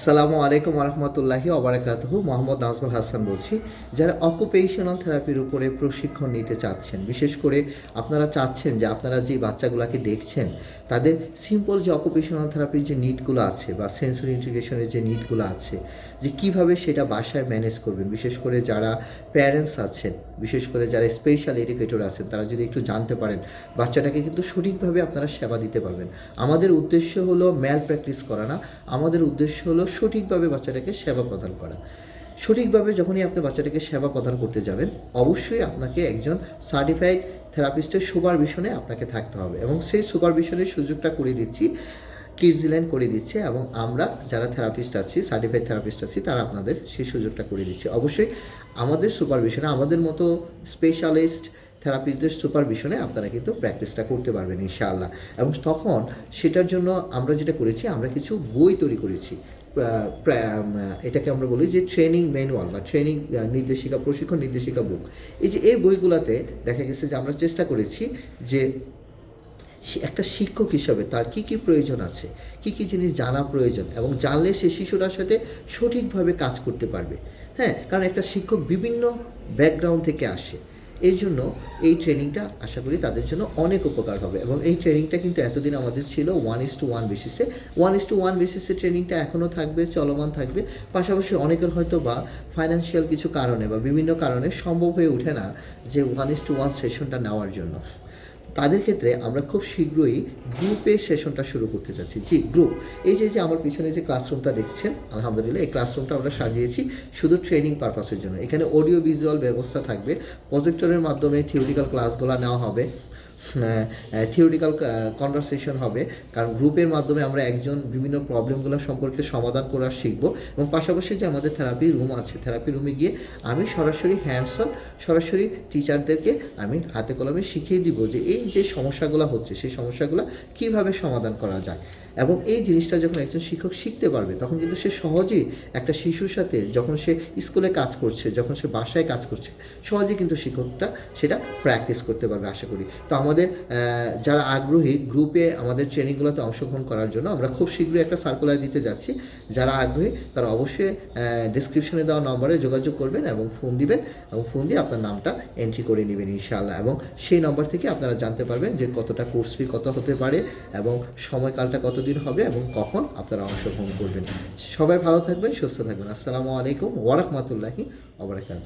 আসসালামু আলাইকুম রহমতুল্লাহি ওবারাকাতুহু। মোহাম্মদ নাজমুল হাসান বলছি। যারা অকুপেশনাল থেরাপির উপরে প্রশিক্ষণ নিতে চাচ্ছেন, বিশেষ করে আপনারা চাচ্ছেন যে আপনারা যে বাচ্চাগুলোকে দেখছেন তাদের সিম্পল যে অকুপেশনাল থেরাপির যে নিডগুলো আছে বা সেন্সরি ইন্টিগ্রেশনের যে নিডগুলো আছে, যে কিভাবে সেটা বাসায় ম্যানেজ করবেন, বিশেষ করে যারা প্যারেন্টস আছেন, বিশেষ করে যারা স্পেশাল এডুকেটর আছেন, তারা যদি একটু জানতে পারেন বাচ্চাটাকে কিন্তু সঠিকভাবে আপনারা সেবা দিতে পারবেন। আমাদের উদ্দেশ্য হলো ম্যাল প্র্যাকটিস করা না, আমাদের উদ্দেশ্য হলো সঠিকভাবে বাচ্চাটাকে সেবা প্রদান করা। সঠিকভাবে যখনই আপনি বাচ্চাটাকে সেবা প্রদান করতে যাবেন, অবশ্যই আপনাকে একজন সার্টিফাইড থেরাপিস্টের সুপারভিশনে আপনাকে থাকতে হবে, এবং সেই সুপারভিশনের সুযোগটা করে দিচ্ছি, কিডসল্যান্ড করে দিচ্ছে, এবং আমরা যারা থেরাপিস্ট আছি, সার্টিফাইড থেরাপিস্ট আছি, তারা আপনাদের সেই সুযোগটা করে দিচ্ছে। অবশ্যই আমাদের সুপারভিশনে, আমাদের মতো স্পেশালিস্ট থেরাপিস্টদের সুপারভিশনে আপনারা কিন্তু প্র্যাকটিসটা করতে পারবেন ইনশাআল্লাহ। এবং তখন সেটার জন্য আমরা যেটা করেছি, আমরা কিছু বই তৈরি করেছি। এটাকে আমরা বলি যে ট্রেনিং ম্যানুয়াল বা ট্রেনিং নির্দেশিকা, প্রশিক্ষণ নির্দেশিকা বুক। এই বইগুলোতে দেখা গেছে যে আমরা চেষ্টা করেছি যে একটা শিক্ষক হিসাবে তার কী কী প্রয়োজন আছে, কী কী জিনিস জানা প্রয়োজন, এবং জানলে সে শিশুটার সাথে সঠিকভাবে কাজ করতে পারবে। হ্যাঁ, কারণ একটা শিক্ষক বিভিন্ন ব্যাকগ্রাউন্ড থেকে আসে, এই জন্য এই ট্রেনিংটা আশা করি তাদের জন্য অনেক উপকার হবে। এবং এই ট্রেনিংটা কিন্তু এতদিন আমাদের ছিল 1:1 বেসিসে। 1:1 বেসিসে ট্রেনিংটা এখনও থাকবে, চলমান থাকবে। পাশাপাশি অনেকের হয়তো বা ফাইন্যান্সিয়াল কিছু কারণে বা বিভিন্ন কারণে সম্ভব হয়ে ওঠে না যে 1:1 সেশনটা নেওয়ার জন্য। তাদের ক্ষেত্রে আমরা খুব শীঘ্রই গ্রুপে সেশনটা শুরু করতে যাচ্ছি। জি, গ্রুপ। এই যে আমার পিছনে যে ক্লাসরুমটা দেখছেন, আলহামদুলিল্লাহ এই ক্লাসরুমটা আমরা সাজিয়েছি শুধু ট্রেনিং পারপাসের জন্য। এখানে অডিও ভিজুয়াল ব্যবস্থা থাকবে, প্রজেক্টরের মাধ্যমে থিওরিটিক্যাল ক্লাসগুলো নেওয়া হবে, থিওরিটিক্যাল কনভারসেশন হবে। কারণ গ্রুপের মাধ্যমে আমরা একজন বিভিন্ন প্রবলেমগুলো সম্পর্কে সমাধান করা শিখব। এবং পাশাপাশি যে আমাদের থেরাপি রুম আছে, থেরাপি রুমে গিয়ে আমি সরাসরি হ্যান্ডসন, সরাসরি টিচারদেরকে আমি হাতে কলমে শিখিয়ে দিব যে এই যে সমস্যাগুলো হচ্ছে, সেই সমস্যাগুলো কীভাবে সমাধান করা যায়। এবং এই জিনিসটা যখন একজন শিক্ষক শিখতে পারবে, তখন কিন্তু সে সহজেই একটা শিশুর সাথে, যখন সে স্কুলে কাজ করছে, যখন সে বাসায় কাজ করছে, সহজেই কিন্তু শিক্ষকটা সেটা প্র্যাকটিস করতে পারবে আশা করি। তো আমাদের যারা আগ্রহী গ্রুপে আমাদের ট্রেনিংগুলোতে অংশগ্রহণ করার জন্য আমরা খুব শীঘ্রই একটা সার্কুলার দিতে যাচ্ছি। যারা আগ্রহী তারা অবশ্যই ডেসক্রিপশনে দেওয়া নম্বরে যোগাযোগ করবেন এবং ফোন দিবেন, এবং ফোন দিয়ে আপনার নামটা এন্ট্রি করে নেবেন ইনশাআল্লাহ। এবং সেই নম্বর থেকে আপনারা জানতে পারবেন যে কতটা কোর্স ফি কত হতে পারে, এবং সময়কালটা কতদিন হবে, এবং কখন আপনারা অংশগ্রহণ করবেন। সবাই ভালো থাকবেন, সুস্থ থাকবেন। আসসালামু আলাইকুম ওয়া রাহমাতুল্লাহি ওয়া বারাকাতুহু।